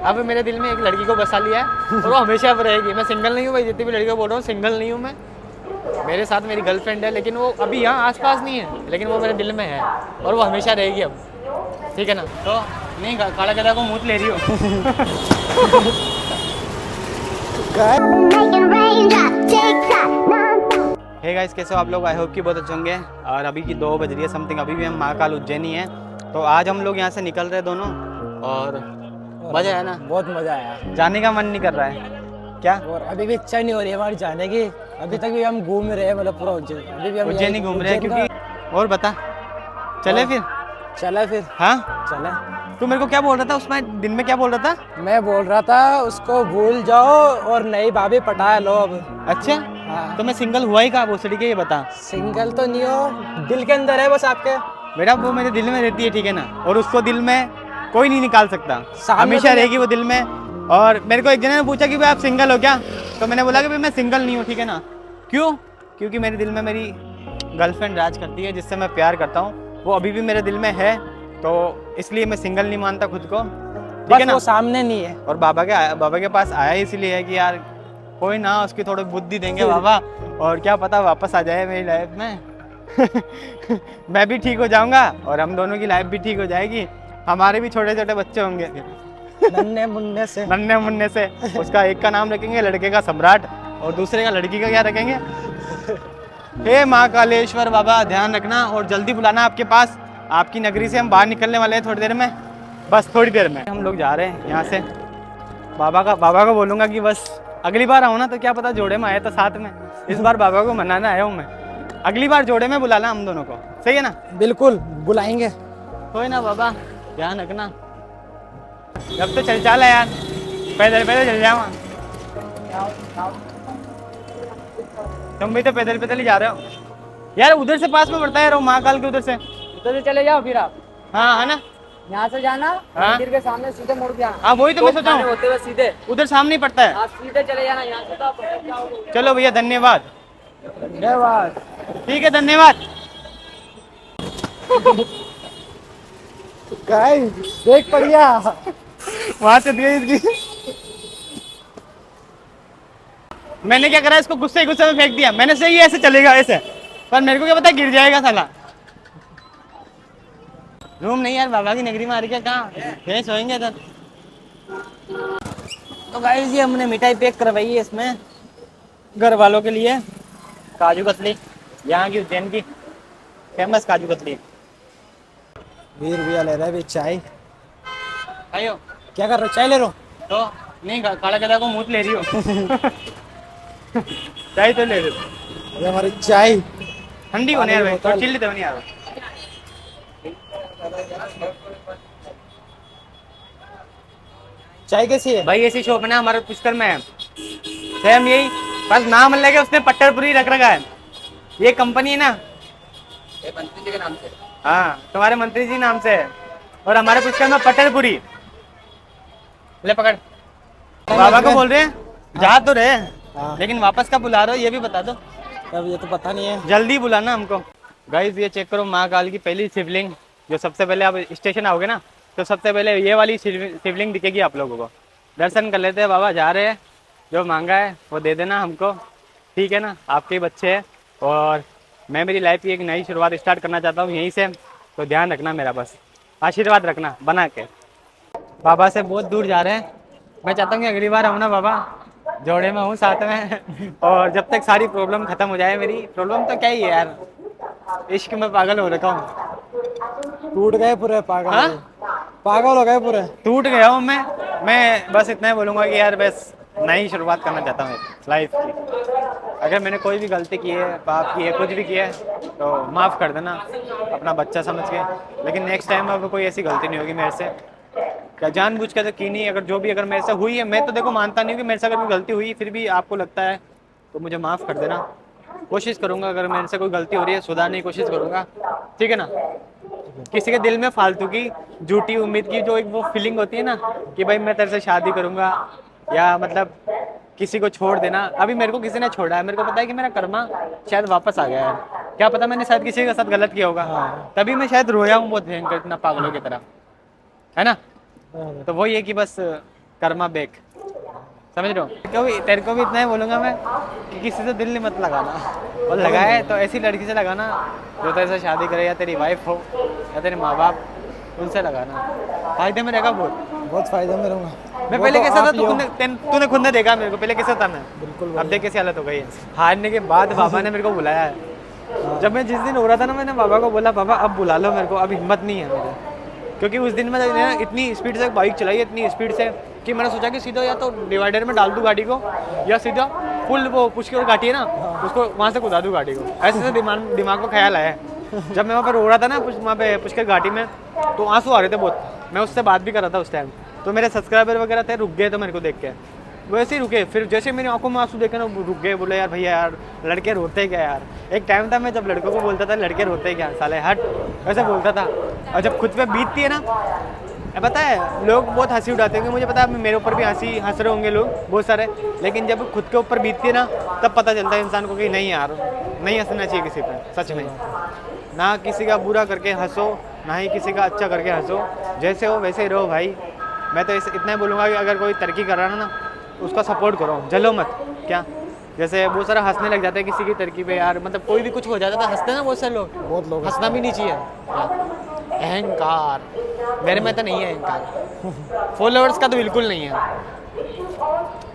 अब मेरे दिल में एक लड़की को बसा लिया है और वो हमेशा अब रहेगी। मैं सिंगल नहीं हूँ भाई, जितनी भी लड़कियों बोल रहा हूँ सिंगल नहीं हूँ मैं। मेरे साथ मेरी गर्लफ्रेंड है, लेकिन वो अभी यहाँ आसपास नहीं है, लेकिन वो मेरे दिल में है और वो हमेशा रहेगी अब। ठीक है ना? तो नहीं काला गधा को मूत ले रही हो। हे गाइस, कैसे हो आप लोग? आई होप कि बहुत अच्छे होंगे। और अभी की 2 बज रही है समथिंग, अभी भी हम महाकाल उज्जैन ही हैं। तो आज हम लोग यहाँ से निकल रहे दोनों और मजा आया ना? बहुत मजा आया। जाने का मन नहीं कर रहा है क्या? और अभी भी इच्छा नहीं हो रही है हमारी जाने की। अभी तक भी हम घूम रहे हैं, मतलब पूरा उज्जैन। अभी भी हम उज्जैन ही घूम रहे हैं क्योंकि। और बता, चले फिर? चला फिर। हाँ चला। तू मेरे को क्या बोल रहा था उसमें दिन में? क्या बोल रहा था? मैं बोल रहा था उसको भूल जाओ और नई भाभी पटा लो अब। अच्छा, हाँ। तो मैं सिंगल हुआ ही कहाँ भोसड़ी के? ये बता। सिंगल तो नहीं हो, दिल के अंदर है बस आपके। बेटा वो मेरे दिल में रहती है, ठीक है ना? और उसको दिल में कोई नहीं निकाल सकता, हमेशा तो रहेगी वो दिल में। और मेरे को एक जने ने पूछा कि भाई आप सिंगल हो क्या? तो मैंने बोला कि भाई मैं सिंगल नहीं हूँ, ठीक है ना? क्यों? क्योंकि मेरे दिल में मेरी गर्लफ्रेंड राज करती है, जिससे मैं प्यार करता हूँ। वो अभी भी मेरे दिल में है, तो इसलिए मैं सिंगल नहीं मानता खुद को, ठीक है ना? वो सामने नहीं है। और बाबा के पास आया इसलिए है कि यार कोई ना, उसकी थोड़ी बुद्धि देंगे बाबा, और क्या पता वापस आ जाए मेरी लाइफ में। मैं भी ठीक हो जाऊंगा और हम दोनों की लाइफ भी ठीक हो जाएगी। हमारे भी छोटे छोटे बच्चे होंगे नन्हे मुन्ने से। नन्हे मुन्ने से। उसका एक का नाम रखेंगे लड़के का सम्राट, और दूसरे का लड़की का क्या रखेंगे? हे महाकालेश्वर बाबा, ध्यान रखना और जल्दी बुलाना आपके पास। आपकी नगरी से हम बाहर निकलने वाले हैं थोड़ी देर में, बस थोड़ी देर में हम लोग जा रहे हैं यहाँ से। बाबा को बोलूँगा कि बस अगली बार आऊँ ना तो क्या पता जोड़े में आए तो साथ में। इस बार बाबा को मनाना आया हूँ मैं, अगली बार जोड़े में बुलाना हम दोनों को, सही है ना? बिल्कुल बुलाएंगे। कोई ना बाबा, ध्यान रखना। जब तो चल है यार, पैदल पैदल चल जाऊँगा। तुम भी तो पैदल पैदल ही जा रहे हो यार। उधर से पास में पड़ता है यार वो महाकाल के, उधर से चले जाओ फिर आप। हाँ है ना? यहाँ से जाना, मंदिर के सामने सीधे मुड़ के आना। हाँ वही तो मैं सोचा हूँ, होते हुए सीधे उधर सामने ही पड़ता है। आप सीधे चले जाना यहाँ से, तो आप पहुंच जाओगे। चलो भैया, धन्यवाद। धन्यवाद। ठीक है, धन्यवाद। देख पड़िया वहां से दिए इसकी। मैंने क्या करा, इसको गुस्से गुस्से में फेंक दिया। मैंने सही ऐसे चलेगा ऐसे, पर मेरे को क्या पता गिर जाएगा साला। रूम नहीं यार, बाबा की नगरी में आ रही है। कहाँ है? सोएंगे इधर। तो गाइस ये हमने मिठाई पैक करवाई है इसमें घर वालों के लिए। काजू कतली, यहाँ की उज्जैन की फेमस काजू कतली। 20 रुपया ले रहा है चाय। आयो क्या कर रहे हो? चाय ले रहे हो? तो नहीं, काला गधा को मूत ले रही हो। चाय तो ले रही हो। ये हमारी चाय ठंडी होने यार भाई, थोड़ी चिल्ली तो नहीं यार। चाय कैसी है भाई? ऐसी शॉप है ना हमारे पुष्कर में है, सेम यही, बस नाम लेके उसने पट्टरपुरी रख रखा है। ये कंपनी है ना, ये मंत्री जी के नाम से। हाँ, तुम्हारे मंत्री जी नाम से है, और हमारे पुष्कर में पट्टरपुरी। ले पकड़। बाबा को बोल रहे हैं जा तो रहे, लेकिन वापस कब बुला रहे हो ये भी बता दो। अब ये तो पता नहीं है। जल्दी बुलाना हमको। गाइस ये चेक करो, महाकाल की पहली शिवलिंग। जो सबसे पहले आप स्टेशन आओगे ना, तो सबसे पहले ये वाली शिवलिंग दिखेगी आप लोगों को। दर्शन कर लेते हैं बाबा, जा रहे हैं। जो मांगा है वो दे देना हमको, ठीक है ना? आपके बच्चे हैं और मैं मेरी लाइफ की एक नई शुरुआत स्टार्ट करना चाहता हूँ यहीं से। तो ध्यान रखना मेरा, बस आशीर्वाद रखना बना के। बाबा से बहुत दूर जा रहे हैं। मैं चाहता हूँ कि अगली बार आऊँ ना बाबा, जोड़े में हूँ साथ में। और जब तक सारी प्रॉब्लम खत्म हो जाए, मेरी प्रॉब्लम तो क्या ही है यार, इश्क में पागल हो रखा हूँ। टूट गए पूरे, पागल। हाँ? पागल हो गए पूरे, टूट गया हूँ मैं बस इतना ही बोलूँगा कि यार बस नई शुरुआत करना चाहता हूँ लाइफ की। अगर मैंने कोई भी गलती की है, पाप की है, कुछ भी किया है तो माफ़ कर देना अपना बच्चा समझ के। लेकिन नेक्स्ट टाइम अब कोई ऐसी गलती नहीं होगी मेरे से। क्या जानबूझ कर तो की नहीं, अगर जो भी अगर मेरे से हुई है, मैं तो देखो मानता नहीं हूँ कि मेरे से अगर कोई गलती हुई फिर भी आपको लगता है तो मुझे माफ़ कर देना। कोशिश करूँगा अगर मेरे से कोई गलती हो रही है सुधारने की कोशिश करूँगा, ठीक है ना? किसी के दिल में फालतू की झूठी उम्मीद की जो एक वो फीलिंग होती है ना कि भाई मैं तेरे से शादी करूँगा, या मतलब किसी को छोड़ देना। अभी मेरे को किसी ने छोड़ा है, मेरे को पता है कि मेरा कर्मा शायद वापस आ गया है। क्या पता मैंने शायद किसी के साथ गलत किया होगा, तभी मैं शायद रोया हूँ बहुत भयंकर, इतना पागलों की तरह, है ना? तो वही है कि बस कर्मा बैक, समझ रहे हो? तेरे को भी इतना ही बोलूँगा मैं कि किसी से दिल नहीं मत लगाना, और लगाए तो ऐसी लड़की से लगाना जो तेरे से शादी करे, या तेरी वाइफ हो या तेरे माँ बाप, उनसे लगाना, फायदे में रहेगा बहुत। बहुत फायदे में रहूँगा। मैं वो पहले तो कैसा था, आप ही हो। तूने खुद ने देखा मेरे को, पहले कैसा था मैं, बिल्कुल अब देख कैसी हालत हो गई है। हारने के बाद बाबा ने मेरे को बुलाया है। जब मैं जिस दिन हो रहा था ना, मैंने बाबा को बोला बाबा अब बुला लो मेरे को, अब हिम्मत नहीं है मेरे, क्योंकि उस दिन मैंने इतनी स्पीड से बाइक चलाई, इतनी स्पीड से कि मैंने सोचा कि सीधा या तो डिवाइडर में डाल दूँ गाड़ी को, या सीधा फुल वो पुश की घाटी है ना, उसको वहाँ से कुदा दूँ गाड़ी को। ऐसे से दिमाग में ख्याल आया। जब मैं वहाँ पर रो रहा था ना, वहाँ पे पुष्कर घाटी में, तो आंसू आ रहे थे बहुत। मैं उससे बात भी कर रहा था उस टाइम, तो मेरे सब्सक्राइबर वगैरह थे, रुक गए तो मेरे को देख के, वैसे ही रुके। फिर जैसे मेरी आंखों में आंसू देखे ना, रुक गए, बोले यार भैया यार लड़के रोते क्या यार। एक टाइम था मैं जब लड़कों को बोलता था लड़के रोते क्या साले हट, वैसे बोलता था। और जब खुद पे बीतती है ना, पता है लोग बहुत हंसी उड़ाते होंगे, मुझे पता है मेरे ऊपर भी हंस रहे होंगे लोग बहुत सारे, लेकिन जब खुद के ऊपर बीतती है ना, तब पता चलता है इंसान को कि नहीं यार, नहीं हंसना चाहिए किसी पे, सच में। ना किसी का बुरा करके हंसो, ना ही किसी का अच्छा करके हंसो, जैसे हो वैसे ही रहो भाई। मैं तो इतना ही बोलूँगा कि अगर कोई तरक्की कर रहा है ना, उसका सपोर्ट करो, जलो मत। क्या जैसे बहुत सारा हंसने लग जाते हैं किसी की तरक्की पे यार, मतलब कोई भी कुछ हो जाता है हंसते हैं ना बहुत सारे लोग, बहुत लोग हंसना भी नहीं चाहिए। अहंकार मेरे में तो नहीं है, अहंकार फॉलोअर्स का तो बिल्कुल नहीं है।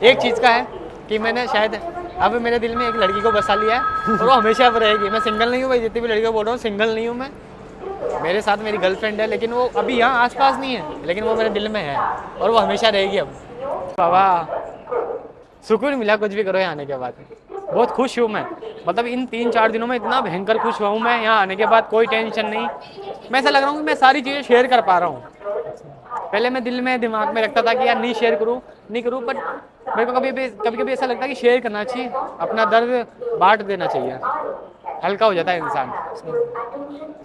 एक चीज़ का है कि मैंने शायद अब मेरे दिल में एक लड़की को बसा लिया है, और वो हमेशा अब रहेगी। मैं सिंगल नहीं हूँ भाई, जितनी भी लड़कियों बोल रहा हूँ सिंगल नहीं हूँ मैं, मेरे साथ मेरी गर्लफ्रेंड है, लेकिन वो अभी यहाँ आसपास नहीं है, लेकिन वो मेरे दिल में है, और वो हमेशा रहेगी। अब बाबा सुकून मिला कुछ भी करो यहाँ आने के बाद, बहुत खुश हूँ मैं। मतलब इन 3-4 दिनों में इतना भयंकर खुश हुआ हूँ मैं यहाँ आने के बाद, कोई टेंशन नहीं। मैं ऐसा लग रहा हूँ कि मैं सारी चीज़ें शेयर कर पा रहा हूँ। पहले मैं दिल में दिमाग में रखता था कि यार नहीं शेयर करूँ नहीं करूँ, बट मेरे को कभी ऐसा लगता है कि शेयर करना चाहिए, अपना दर्द बांट देना चाहिए, हल्का हो जाता है इंसान।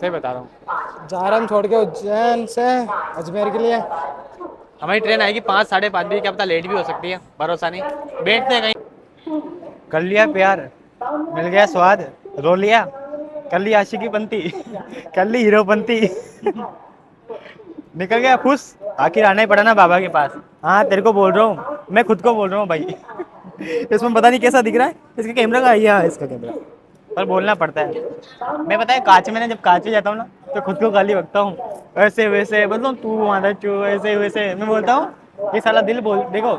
सही बता रहा हूँ। जा रहे हम छोड़ के उज्जैन से अजमेर के लिए। हमारी ट्रेन आएगी 5-5:30 बजे, क्या पता लेट भी हो सकती है, भरोसा नहीं, बैठते हैं कहीं। कर लिया प्यार, मिल गया स्वाद, रो लिया, कर ली आशिकी बनती, कर ली हीरो बनती, निकल गया खुश, आखिर आना ही पड़ा ना बाबा के पास। हाँ तेरे को बोल रहा हूँ, मैं खुद को बोल रहा हूँ भाई। इसमें पता नहीं कैसा दिख रहा है, इसका कैमरा का है, इसका कैमरा, पर बोलना पड़ता है। मैं पता है कांच में ना, जब कांच में जाता हूँ ना, तो खुद को गाली बकता हूँ, ऐसे वैसे मतलब तू मादा चू, ऐसे वैसे मैं बोलता हूँ। ये साला दिल बोल, देखो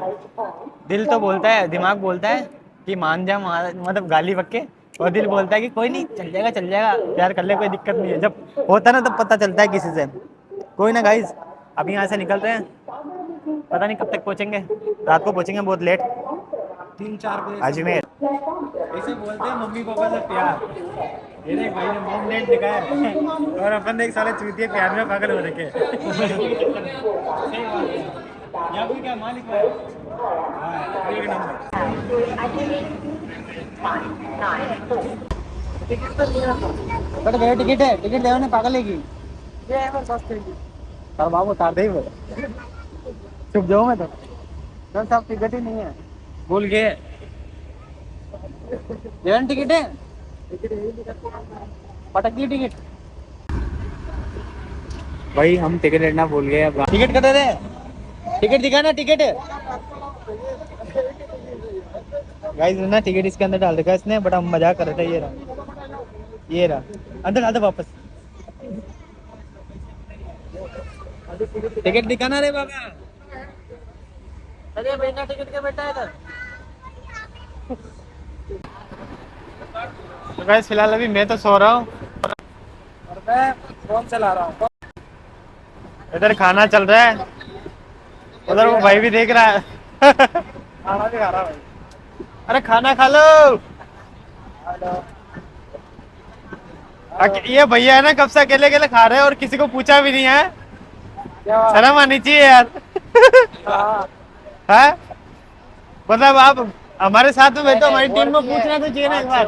दिल तो बोलता है, दिमाग बोलता है कि मान जा, मतलब गाली बक के, और दिल बोलता है कि कोई नहीं चल जाएगा प्यार कर ले, कोई दिक्कत नहीं है। जब होता है ना तब पता चलता है किसी से। कोई ना गाइज, अभी यहाँ से निकल रहे हैं, पता नहीं कब तक पहुँचेंगे, रात को पहुँचेंगे बहुत लेट, 3-4 बजे अजमेर। ऐसे बोलते हैं मम्मी पापा से प्यार, ये देख भाई ने मॉम डैड लिखा है, और अपन देख साले चूतिए प्यार में पागल हो रखे। यहाँ पे क्या मालिक है, एक नंबर। बट मेरा टिकट है, टिकट देने ने पागल है की ये है, बस और बाबू उतार दे ही, चुप जाओ। मैं तो सर साहब टिकट ही नहीं है, भूल गए। टिकट है, पटक दी टिकट भाई, हम टिकट लेना भूल गए। अब टिकट कटे रे, टिकट दिखाना, टिकट गाइस ना, टिकट इसके अंदर डाल रखा है इसने, बड़ा मजाक कर रहा था। ये रहा अंदर डाल दे वापस, टिकट दिखाना रे बाबा। अरे बिना टिकट के बैठा है इधर। तो गाइस फिलहाल अभी मैं तो सो रहा हूँ, और मैं फोन चला रहा हूँ। इधर खाना चल रहा है, उधर वो भाई भी देख रहा है। खाना भी खा रहा हूँ। अरे खाना खा लो। ये भैया है ना, कब से अकेले अकेले खा रहे हैं और किसी को पूछा भी नहीं है, शर्म आनी चाहिए यार। है मतलब आप हमारे साथ में बैठो, हमारी टीम में पूछना तो चाहिए ना एक बार,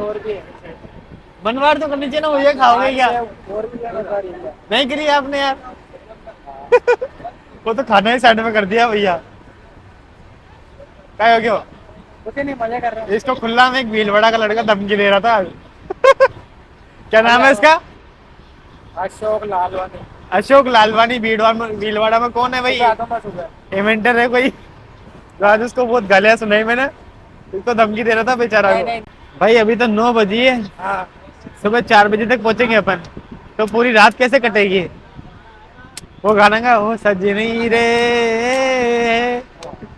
बनवार तो करनी चाहिए ना। वो ये खाओगे क्या, नहीं करी आपने यार। वो तो खाना ही साइड में कर दिया भैया। क्या हो गया, कुछ नहीं, मजा कर रहा हूँ। इसको खुला में एक भीलवाड़ा का लड़का धमकी दे रहा था। क्या नाम है इसका, अशोक लालवानी। अशोक लालवानी। भीलवाड़ा में कौन है भाई, इवेंटर है कोई। तो आज उसको बहुत गालियां सुनाई मैंने, उसको धमकी दे रहा था बेचारा को। भाई अभी तो 9 बजी है, सुबह 4 बजे तक पहुंचेंगे अपन, तो पूरी रात कैसे कटेगी? वो गाना गा, ओ सजनी रे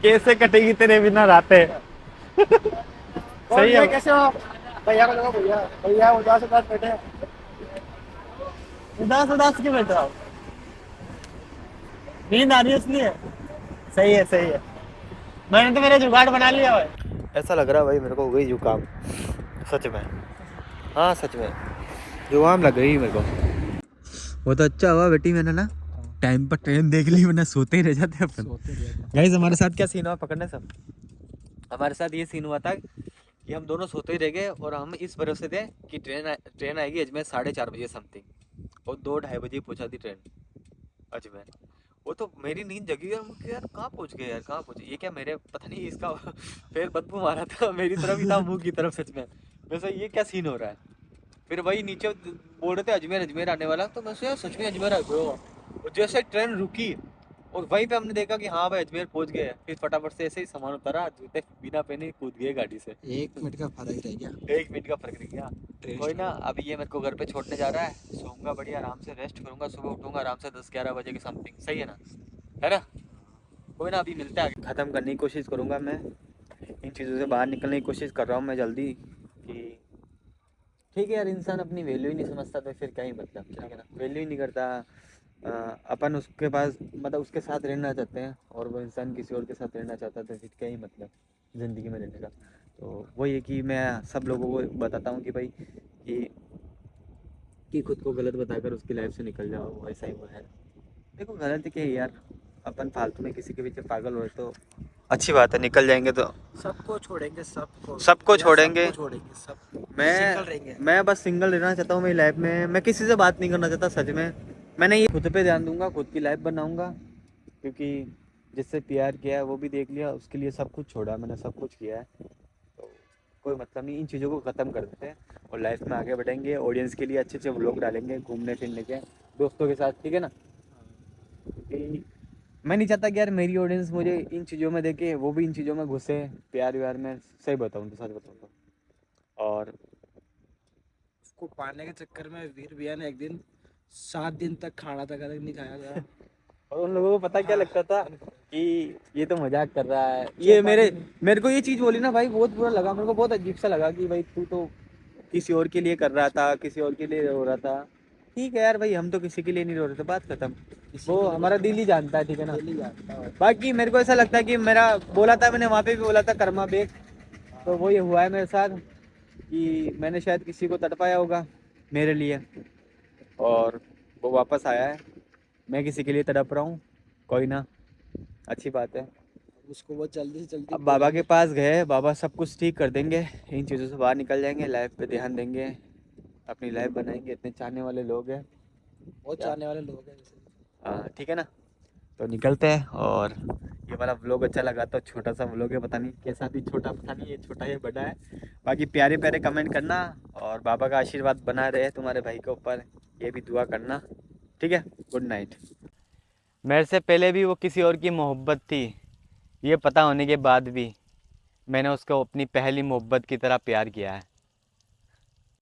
कैसे कटेगी तेरे बिना रातें। सही है। कैसे हो भैया को? भैया भैया उदास उदास बैठे, उदास उदास क्यों बैठ रहा हो? नींद आ रही है इसलिए। सही है सही है। मैंने तो मेरा जुगाड़ बना लिया है। ऐसा लग रहा भाई मेरे को हो गई जुकाम, सच में। हाँ सच में जुकाम लग गई मेरे को। वो तो अच्छा हुआ बेटी मैंने ना टाइम पर ट्रेन देख ली, वरना सोते ही रह जाते अपन। गाइस हमारे साथ क्या सीन हुआ पकड़ने सब, हमारे साथ ये सीन हुआ था कि हम दोनों सोते ही रह गए और हम इस भरोसे थे कि ट्रेन आएगी अजमेर 4:30 बजे समथिंग, और 2-2:30 बजे पहुंचा थी ट्रेन अजमेर। वो तो मेरी नींद जगी और मुझे यार कहाँ पहुंच गए, यार कहाँ पहुंचे, ये क्या मेरे पता नहीं इसका फिर बदबू मारा था मेरी तरफ ही था, मुंह की तरफ, सच में वैसे ये क्या सीन हो रहा है। फिर वही नीचे बोल रहे थे अजमेर अजमेर आने वाला, तो मैं सोचा यार सच में अजमेर आ गए हो। और जैसे ट्रेन रुकी और वहीं पे हमने देखा कि हाँ भाई अजमेर पहुंच गए हैं, फिर फटाफट से ऐसे ही सामान उतारा, जूते बिना पहने ही कूद गए गाड़ी से। 1 मिनट का फर्क रह गया। 1 मिनट का फर्क नहीं गया। कोई ना, अभी ये मेरे को घर पे छोड़ने जा रहा है, सोऊंगा बढ़िया आराम से, रेस्ट करूंगा, सुबह उठूंगा आराम से 10-11 बजे के समथिंग, सही है ना? है ना? कोई ना, अभी मिलते हैं, ख़त्म करने की कोशिश करूंगा मैं, इन चीज़ों से बाहर निकलने की कोशिश कर रहा हूँ मैं जल्दी। कि ठीक है यार, इंसान अपनी वैल्यू ही नहीं समझता तो फिर क्या ही मतलब, ठीक है ना? वैल्यू ही नहीं करता। अपन उसके पास मतलब उसके साथ रहना चाहते हैं और वो इंसान किसी और के साथ रहना चाहता है, तो फिर क्या ही मतलब ज़िंदगी में रहने का। तो वही है कि मैं सब लोगों को बताता हूँ कि भाई कि खुद को गलत बताकर उसकी लाइफ से निकल जाओ, वैसा ही वो है। देखो गलत क्या है यार, अपन फालतू में किसी के पीछे पागल हो तो अच्छी बात है, निकल जाएंगे तो सबको छोड़ेंगे, सबको छोड़ेंगे। छोड़ेंगे सब। सिंगल रहेंगे। मैं बस सिंगल रहना चाहता हूँ मेरी लाइफ में, मैं किसी से बात नहीं करना चाहता सच में। मैंने ये खुद पे ध्यान दूंगा, खुद की लाइफ बनाऊंगा, क्योंकि जिससे प्यार किया है वो भी देख लिया, उसके लिए सब कुछ छोड़ा, मैंने सब कुछ किया है, तो कोई मतलब नहीं, इन चीज़ों को ख़त्म कर देते हैं और लाइफ में आगे बढ़ेंगे। ऑडियंस के लिए अच्छे अच्छे व्लॉग डालेंगे घूमने फिरने के दोस्तों के साथ, ठीक है ना? क्योंकि मैं नहीं चाहता कि यार मेरी ऑडियंस मुझे इन चीज़ों में देखे, वो भी इन चीज़ों में घुसे, प्यार व्यार में। सही बताऊँ तो, सच बताऊँ तो। और उसको पाने के चक्कर में वीर भैया ने एक दिन 7 दिन तक खाना तक नहीं खाया था। और उन लोगों को पता क्या लगता था कि ये तो मजाक कर रहा है, ये मेरे को ये चीज़ बोली ना भाई, बहुत बुरा लगा मेरे को, बहुत अजीब सा लगा कि भाई तू तो किसी और के लिए कर रहा था, किसी और के लिए रो रहा था। ठीक है यार भाई, हम तो किसी के लिए नहीं रो रहे थे, बात खत्म। वो हमारा दिल ही जानता है, ठीक है ना? बाकी मेरे को ऐसा लगता है कि मेरा बोला था, मैंने वहाँ पे भी बोला था कर्मा बेग, तो वो ये हुआ है मेरे साथ कि मैंने शायद किसी को तड़पाया होगा मेरे लिए, और वो वापस आया है, मैं किसी के लिए तड़प रहा हूँ। कोई ना, अच्छी बात है। उसको बहुत जल्दी से जल्दी अब बाबा के पास गए, बाबा सब कुछ ठीक कर देंगे, इन चीज़ों से बाहर निकल जाएंगे, लाइफ पे ध्यान देंगे, अपनी लाइफ बनाएंगे। इतने चाहने वाले लोग हैं, बहुत चाहने वाले लोग हैं जैसे। हाँ ठीक है ना? तो निकलते हैं। और ये वाला व्लॉग अच्छा लगा तो, छोटा सा व्लॉग है, पता नहीं कैसा भी, छोटा पता नहीं, ये छोटा है बड़ा है। बाकी प्यारे प्यारे कमेंट करना और बाबा का आशीर्वाद बना रहे तुम्हारे भाई के ऊपर, ये भी दुआ करना, ठीक है? Good night. मेरे से पहले भी वो किसी और की मोहब्बत थी, ये पता होने के बाद भी मैंने उसको अपनी पहली मोहब्बत की तरह प्यार किया है।